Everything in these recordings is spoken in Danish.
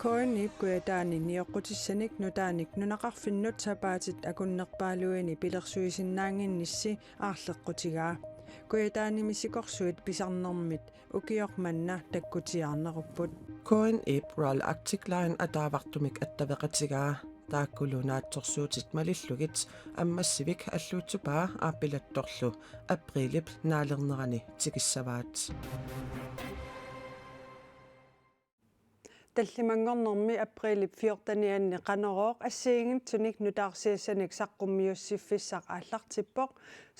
Koinip kuataani nioqqutissanik nutaanik nunaqarfinnut sapaatit akunnerpaaluini pilersuisinnaanginnissi aarleqqutigaa kuataani missikorsuit pisarnermit ukiormanna takkutiarnerupput Koinip Royal Arctic Line ataavartumik attaveqatigaa taakkulunaatorsuutit malillugit ammassivik аллуутсупаа ааппилатторлу априлип наалернерани тикиссаваат таллимангорнэрми априлип 14 канерооq ассиингитсуник нутаарсиассаник саққуммиуссиффиссақ ааллартиппоқ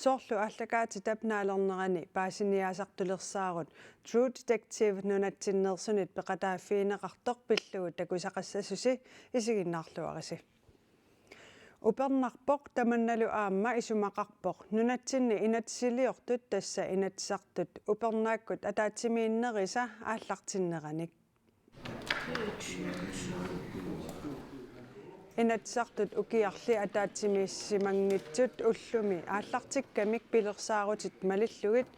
соорлу ааллакаати тапнаалернерани паасиниаасартулерсаарут True Detective нунатсиннерсунит пеқатааффиинеқартоқ пиллугу такусақассасуси исигиннаарлуариси упернарпоқ таманналу аама исумақарпоқ нунатсинни инатсилиортут тасса инатсартут упернааккут атаатсимииннериса ааллартиннераник инатсартут укиарли атаатсимииссимангитсут уллуми ааллартиккамик пилерсаарутит малиллугит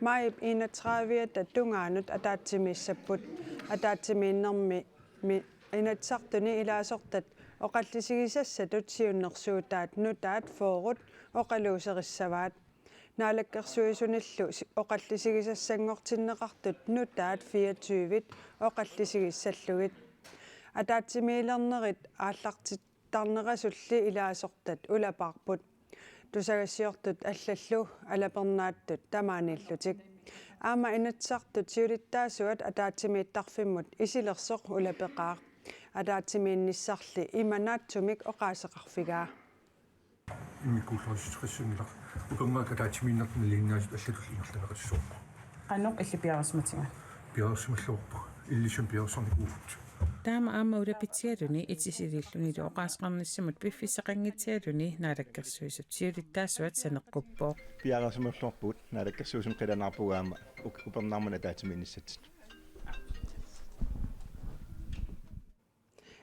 маип 31 тунгаанут атаатсимииссаппут атаатсимииннэрми инатсартуни илаасортат оқаллисигисассатут сиуннерсуутаат нутаат фоорут оқалуусериссаваат наалаккерсуисуниллу оқаллисигисассангортиннеқартут нутаат 24-вит оқаллисигиссаллугит атаатсимиилернерит ааллартиттарнерасулли илаасортат улапаарпут тусагассиортут аллаллу алапернааттут тамааниллутик аама инатсартут сиулиттаасуат атаатсимииттарфиммут исилерсоқ улапеқаа атаатсимиинниссарли иманаатсумик оқаасеқарфигаа имикууллорисутриссунгила упаммака таатимииннартмилииннаасут аллалуллингерланеқиссуоқ qannoq illipиарасматига пиарсималлуорпу иллисум пиарсарникууфут таама аама улапитсиалуни итисилиллуни лооqaasqarnissamut пиффисеқангитсиалуни наалаккерсуисут сиулиттаасуат санеққуппоо пиарасималлуорпут наалаккерсуусум қиланаарпугаама упернаармана таатимиинниссатсит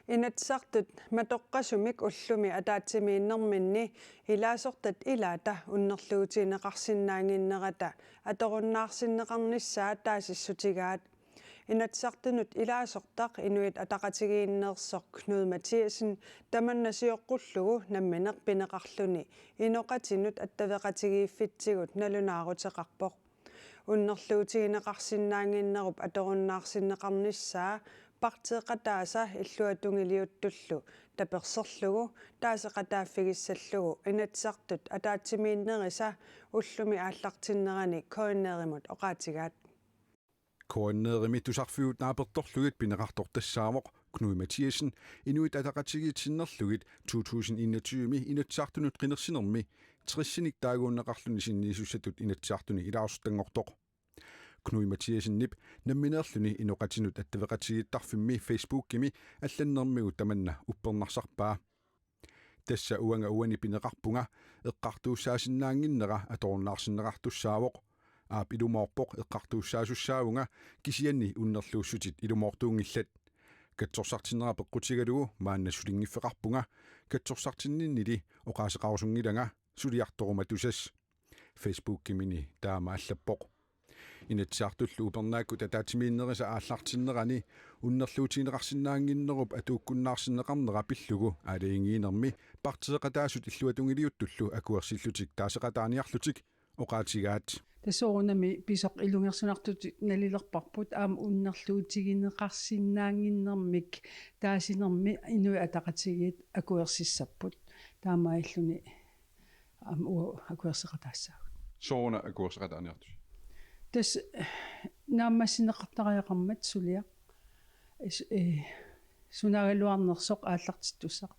инатсартут матоққасумик уллуми атаатсимииннэрминни илаасортат илаата уннерлуутиинеқарсинаангиннерата аторуннаарсиннеқарниссаа таасиссутигаат инатсартунут илаасортақ инуит атақатигииннерсоқ Knud Mathiasen таманнасиоққуллугу намминеқ пинеқарлуни иноқатинут аттавеқатигииффитсигут налунаарутеқарпоқ уннерлуутиинеқарсинаангиннеруп аторуннаарсиннеқарниссаа партеқатааса иллуатунгилиуттуллу таперсерлугу таасеқатааффигиссаллугу инатсартут атаатсимииннериса уллуми ааллартиннерани коиннеримут оқаатигаат коиннерими тусарфиут нааперторлугит пинеқартортассаамоқ Knud Mathiasen инуит атақатигиитсиннерлугит 2021ми инатсартунут қинерсинерми 60-ник таагууннеқарлуни синниисуссатут инатсартуни илаарсутангортоқ Knud Mathiasen nip намминеерлүни иноқатинут аттавеқатигииттарфимми Facebook-кими алланнэрмигу таманна уппернарсарпаа тасса уанга уани пинеқарпунга эққартууссаасиннаангиннера аторуннаарсиннеқартуссаавоқ аап илумоорпоқ эққартууссаасуссаавунга кисианни уннерлууссутит илумоортуунгиллат катсорсартиннера пеққутигалугу маанна сулингиффеқарпунга катсорсартинниннили оқаасеқарусунгилага сулиарторума тусас Facebook-кимини таама аллаппоқ инатсаартуллу упернаакку татаатимииннериса ааллартиннерани уннерлуутиинеқарсинаангиннеруп атууккуннаарсиннеқарнера пиллугу аалиингиинерми партеқатаасут иллуатунгилиуттуллу акуерсиллутик таасеқатааниарлутик оқаатигаат тасоорунами писоқ илунгерсунартут налилерпарпут аама уннерлуутигинеқарсинаангиннермик таасинерми инуи атақатигиит акуерсиссаппут таамаиллуни аама акуерсеқатаассаагут соона акуерсеқатааниартус тас нааммассинеқартариақармат сулиа сунагалуарнерсоқ ааллартиттуссақ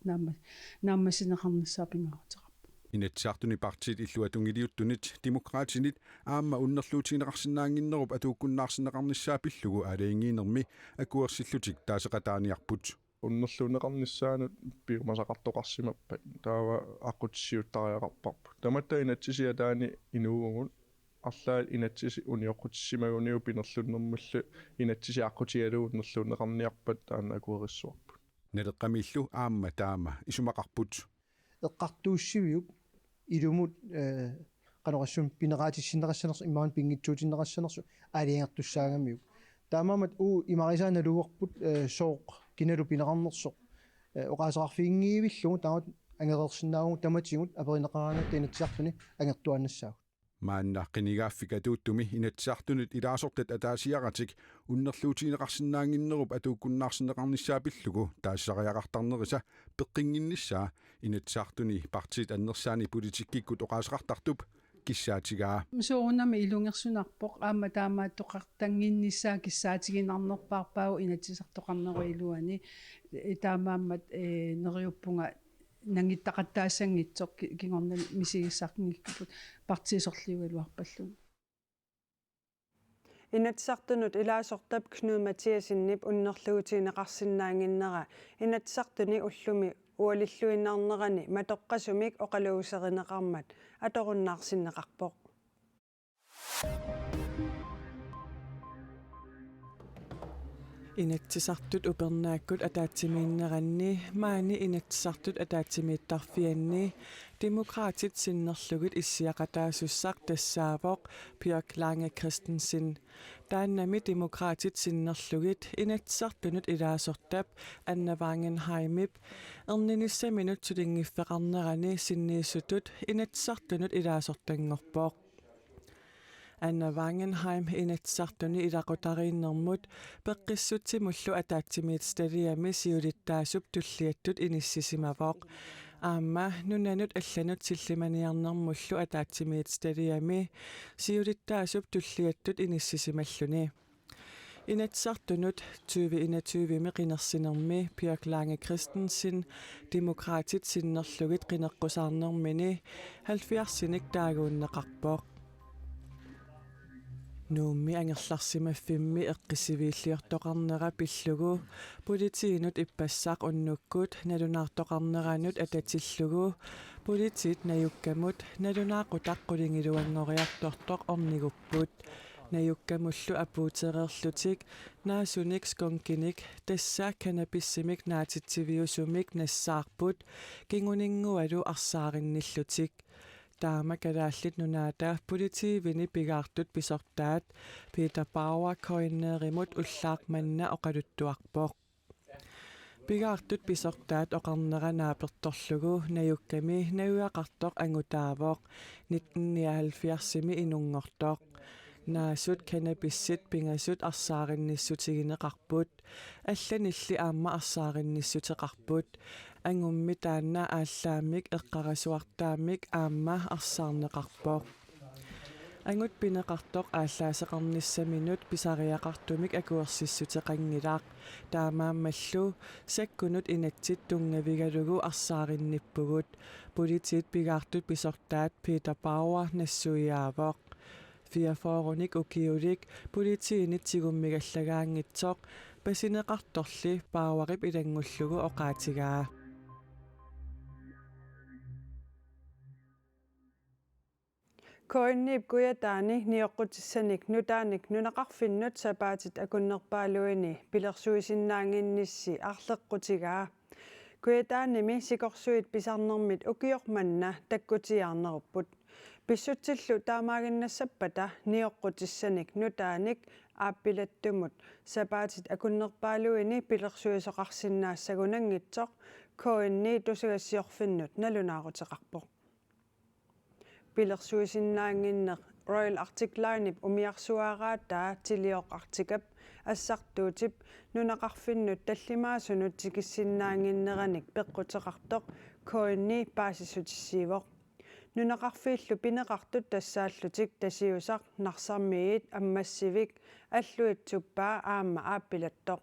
нааммассинеқарнассаапингаарутеқарпу инатсаартуни партиит иллуатунгилиуттунит демократинит аама уннерлуутиинеқарсинаангиннеруп атууккуннаарсинеқарниссаа пиллугу аалиингиинерми акуерсиллутик таасеқатааниарпут уннерлуунеқарниссаанут пиумасақартоқарсимаппат таава аққутиссиуттариақарпарпу таматта инатсисиа таани инуугугун арлаа инатсиси униоққутиссимагуниу пинерлуннэрмуллу инатсиси аққутигалуут нерлуунеқарниарпат таана акуерissуарпу налеққамиллу аама таама исумақарпут эққартууссивиуп илумут канорассум пинераатиссинерассанерс имаан пингитсуутиннерассанерсу аалиангертуссаагамиуп таамаамат имарисааналуорпут сооқ киналу пинеқарнерсоқ оқаасақарфиингиивиллугу таамат ангерерсинаагу таматигут аперинеқараанут инатсиартуни ангертуаннассаагут маанна qinigaaffika tuuttumi inatsartunut ilaasortat ataasiaqatik unnerluutiineqarsinnaanginnerup atuukkunnaarsineqarnissaapillugu taassariaqartarnerisa peqqinginnissaa inatsartuni partit annersaani politikkikkut oqaasaqartartup kissaatigaa мисуурунами илунгерсунарпоқ аама таамааттоқартангиннissaа киссаатигинарнерпаарпаагу инатсисартоқарнеруилуани таамааммат нериуппунга нангиттақаттаассангитсоқ кигорна мисигиссаркингиккупут партиисорлиугалуарпаллун Inatsartunut ilaasорtap Knud Mathiasinнip unnerluutiineqarsinnaanginnera inatsartuni ullumi ualilluinnaarnerani matoqqasumik oqaluuserineqarmat atorunnaarsinneqarpoq Inatsisartut upernaakkut ataatsimiinneranni maani inatsisartut ataatsimiittarfianni demokraatit sinnerlugit issiaqataasussaaq tassaavoq Bjørk Lange Christensen taannami demokraatit sinnerlugit inatsisartunut ilaasortap Anna Wangenheimip erninissaminut sulingiffeqarnerani sinniissutut inatsisartunut ilaasortangorpoq Anna Wangenheim inatsartuni ilaqutariinnermut peqqissutsimullu ataatsimiit stadiami siulittaasup tulliattut inissisimavoq aamma nunanut allanut sillimaniarnermullu ataatsimiit stadiami siulittaasup tulliattut inissisimalluni inatsartunut 2021 qinersinermi Bjørk Lange Christensen demokraatit sinnerlugit qineqqusarnermini 70-sinik taaguunneqarpoq Nuummi angerlarsimaffimmi eqqisiviilliortoqarnera pillugu politiinut ippassaq unnukkut nalunaartoqarneranut atatillugu politit najukkamut nalunaaqutaqqulingilluangoriartortoq ornigupput najukkamullu apuutereerlutik naasunik skonkinik tassaa kannapissimik naatitsiviusumik nassaarput kinguningualu arsaarinillutik taama kalaallit nunaata politiivini pigaartut pisortaat Peter Bauer koinneerimut ullaaqmanna oqaluttuarpoq pigaartut pisortaat oqarnera naapertorlugu najukkami najuaqartoq angutaavoq 1979 inungortoq naasut kannapissit pingasut arsaarinnissutigинеqarput алланилли аама аrsaarinnissuteqarput ангумми таанна ааллаамик эққарасуартаамик аама арсаарнеқарпоқ ангут пинеқартоқ ааллаасеқарниссаминут писариақартумик акуерсиссутеқангилаақ таамааммаллу саккунут инатсит тунгавигалугу арсааринниппугут политит пигаартут писортаат Peter Bauer нассуиаавоқ фиафооруник укиулик политиинит сигуммигаллагаангитсоқ пасинеқарторли пааварип илангуллугу оqaатигаа Koinniip kuyataani nioqqutissaanik nutaanik nunaqarfinnut sapaatit akunnerpaaluini pilersuisinnaanginnissi arleqqutigaa kuyataanimi sikorsuit pisarnermit ukiormanna takkutiarnerupput pissutsillu taamaaginnassapata nioqqutissaanik nutaanik aappilattumut sapaatit akunnerpaaluini pilersuisoqarsinnaasagunangitsoq koinni tusagassiorfinnut nalunaaruteqarpoq pilersuisinnaanginneq Royal Arctic Line umiarsuaaraataa tilioq-artikap assartuutip nunaqarfinnut tallimaasunut tikissinnaanginneranik peqquteqartoq koinni paasissutissiivoq nunaqarfiillu pineqartut tassaallutik tasiusaq narsarmiit ammassivik alluitsuppaa aamma aappilattoq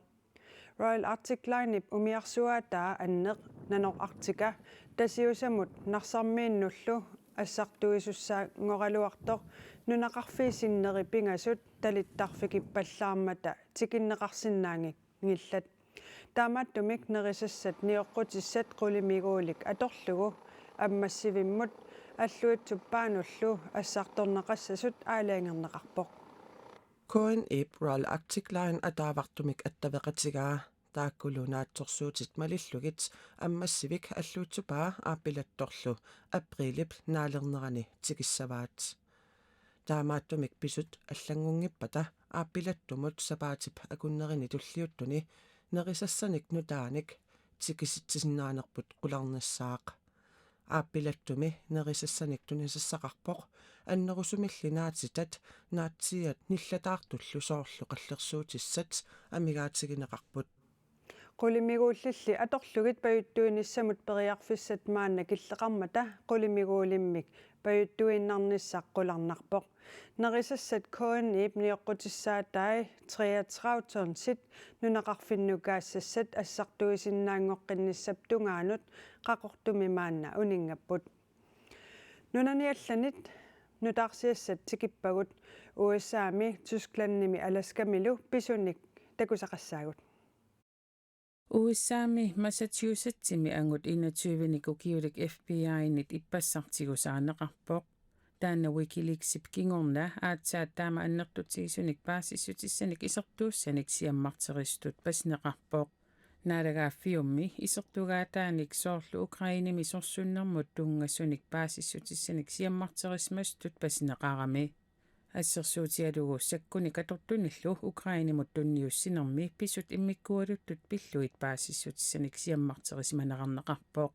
Royal Arctic Line umiarsuaataa anneq nanoq-artika tasiusamut narsarmiinnullu assartuisussaangоралуартоq nunaqarfiisinneri pingasut talittarfikippallaarmata tikinneqarsinnaangik ngillat taamaattumik nerisassat nioqqutissat qulimiguulik atorlugu ammassivimmut аллуитсуппаануллу ассарторнеқассасут аалаангернеқарпоқ KNF Royal Arctic Line атаавартумик аттавеқатигаа тааккулунаатсорсуутит малиллугит аммассивик аллуутсупаа ааппилатторлу априлип наалернерани тикиссаваат таамааттумик писут аллангунгиппата ааппилаттумут сапаатип акуннерини туллиуттуни nerisassanik nutaanik tikisitsisinaanerput qularnassaaq aappilattumi nerisassanik tunisassaqarpoq annerusumillinaatitat naatsiat nillataartullu soorlu qallersuutissat amigaatigineqarput qulimiguullilli atorlugit pajuttuinissamut periarfissat maanna killeqarmata qulimiguulimmik pajuttuinnarnissaaqqularnarpoq nerisassat koonniip nioqqutissaataai 33 sit nunaqarfinnukaassat assartuisinnaangoqqinissap tungaanut qaqortumi maanna uningapput nunaniallanit nutaarsiassat tikippagut USAmi Tysklannimi Alaskamilu pisunik takusaqassaagut USAmi Massachusettsimi angut 21 kiulik FBI-nit ippassartigusaanneqarpoq taanna WikiLeaksip kingorna aatsaat taama annertutiisunik paasissutissaanik isertuussanik siammarteristut pasneqarpoq naalaгаaffiумми isertugaataanik soorlu Ukrainimi sorsunnermut tungassunik paasissutissaanik siammarterismastut pasneqarami ассерсуутиалугу саккуни катортуниллу Украинимут тунниуссинерми писут иммиккуалуттут пиллуит паассиссутиссаник сиаммартерисманеқарнеқарпоқ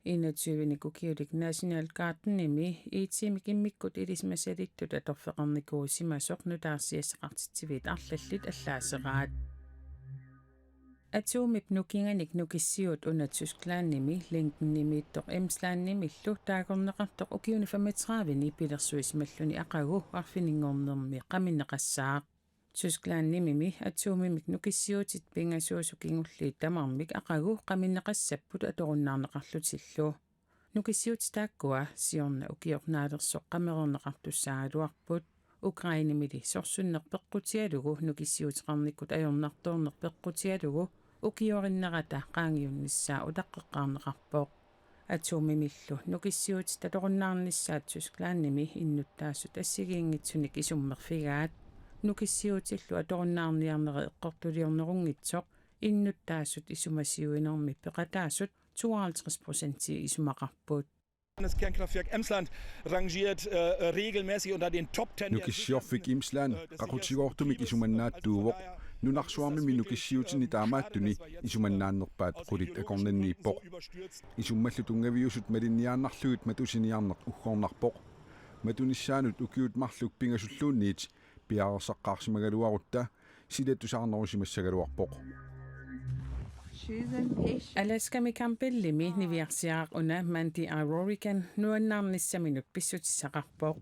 21 кукиулик national gardenimi iitsimik immikkut ilismasalittut аторфеқарникуусимасоқ нутаарсиассақартитсивит арлаллит аллаасераат атуумип нукинганик нукиссиут уна Тysklaannimi Lincolnnimiittoq Emslaannimillu taagorneqartoq ukiuni 35-ni pilersuismalluni aqagu arfininngoornermi qaminneqassaaq Tysklaannimimi atuumimik nukissiutit pingasuusukingulliit tamarmik aqagu qaminneqassapput atorunnaarneqarlutillu nukissiut taakkua siorna ukiornaalersoq qamererneqartussaaluarput Ukrainimili sorsunnerpeqqutialugu nukissiutiqarnikkut ajornartoornerpeqqutialugu ukiorinnarata qaangiunnissaa utaqqeqqaarneqarpoq atuumimillu nukissiut tatorunnaarnissaat Tysklaannimi innuttaassut assigiingitsunik isummerfigaat nukissiutillu atorunnaarniarneri eqqortuliornerungitsoq innuttaassut isumasiuinermi peqataassut 52% isumaqarput Das Kernkraftwerk Emsland rangiert regelmäßig unter den Top 10. Nukissiorfik Imslan qaqutigoortumik isumannaattuuvoq nunarsuarmimi nukissiutini taamaattuni isumannaannerpaat qulit akornanniippoq isummallu tungaviusut malinniaannarlugut matusiniarneq uggornarpoq matunissaanut ukiut marluk pingasulluunniit piarersaqqaarsimagaluarutta silatusaarnerusimassagaluarpoq Alaskami kampillimi niviarsiaaq una manti Aurorican nuannaarnissaminut pissutissaqarpoq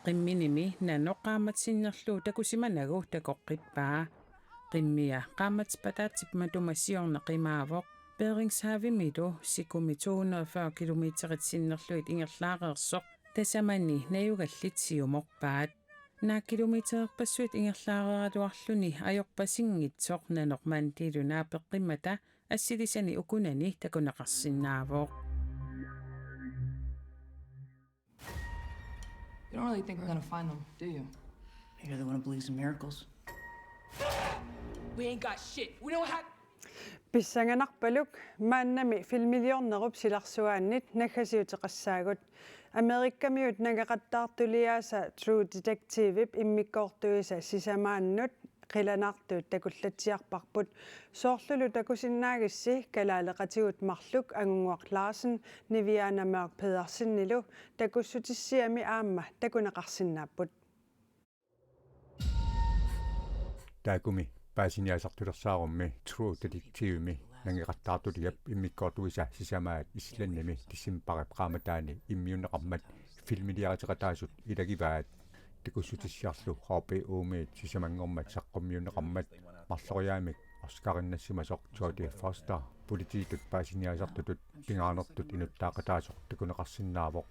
qimminimi nanoqqaamatsinnerlu takusimanagu takoqqippaa qimmia qaamatspataatip matumasiorneqimaavoq Beringshavimilu sikumi 240 kilometeritsinnerluit ingerlaaqersoq tasamani nayugallitsiumorpaat naakilometerpassuit ingerlaaqeraluarluni ajorpasingitsoq nanormantilu naapeqqimata assilisani ukunani takuneqarsinnaavoq You don't really think we're gonna find them, do you? You really want to believe some miracles? We ain't got shit. We don't have. Pissanganarpaluk maannami filmiliornerup silarsuaannit nakhasiuteqassaagut Amerikkamiut nagaqattaartuliaasa True Detective immikkoortuisa sisamaannut qilanartuut takullatsiarparput soorlulu takusinnaagissi kalaaleqatigut marluk angunguaq Larsen Nivianameaq Pedersennilu takussutissiami aamma takuneqarsinnaapput taakumi paasiniasartulersaarummi True Detective-mi nangeqattaartuliap immikkoortuisa sisamaat islannimi tissimpaqip qaamataani immiunneqarmat filmiliariteqataasut ilagivaat tikussutissiarlu HP uumiit sisamangormat saqqummiunneqarmat marloriaamik Oscarinnassimasoq Jodie Foster politiitut paasiniasartutut pingaanertut inuttaaqataasoq takuneqarsinnaavoq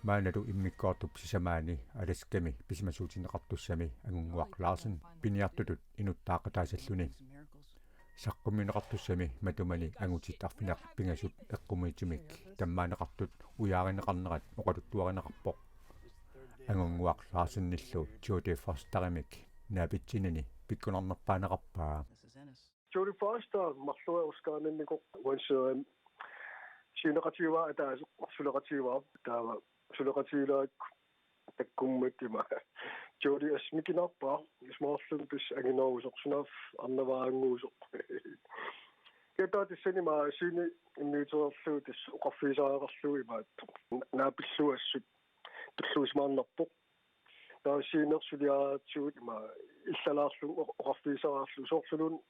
maanalu immikkoortup sisamaani Alaskami pisimasuutineqartussami angunguaq Larsen piniartutut inuttaaqataasalluni saqqummineqartussami matumani angutit arfinaq pingasut eqqumiitimik tammaaneqartut uyaarineqarnerat oqaluttuarineqarpoq angunguaq Larsennillu Jodie Fosterimik naapitsinani pikkunarnerpaaneqarpaa Jodie Foster marlua uskaananniqoq uansuam sineqatiua ataasoq suleqatiua taava suleqatiulaak takkummikima Jodi asmikinarpaa ismaarlun pis aginoorusorsunaaf arnavaanguusoq ketaatissani maa siini immiutererluu tas uqarfiisaaqarluu imaat naapilluassut tulluismaarnarpoq taasiinersuliaatsuut imaa иллалаарлу уқарфиисараарлу соорсулун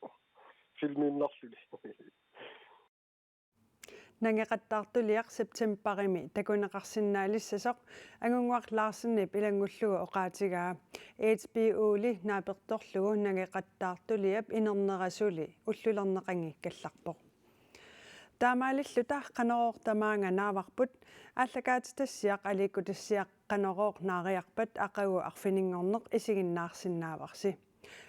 филмииннарлули нангеқаттаартулиақ септембарими такунеқарсинаалиссасоқ агунгуарлаарсиннип илангуллугу оqaатигаа HBO-ли нааперторлугу нангеқаттаартулиап инернерасули уллулернеқангиккалларпоқ таамаалиллута қанероортамаанга нааварпут ааллакаатитассиақ аликкутассиақ қанерооқ наариарпат ақагу арфинингорнеқ исигиннаарсинааварси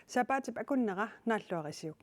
сапаатип акуннера нааллуарисиук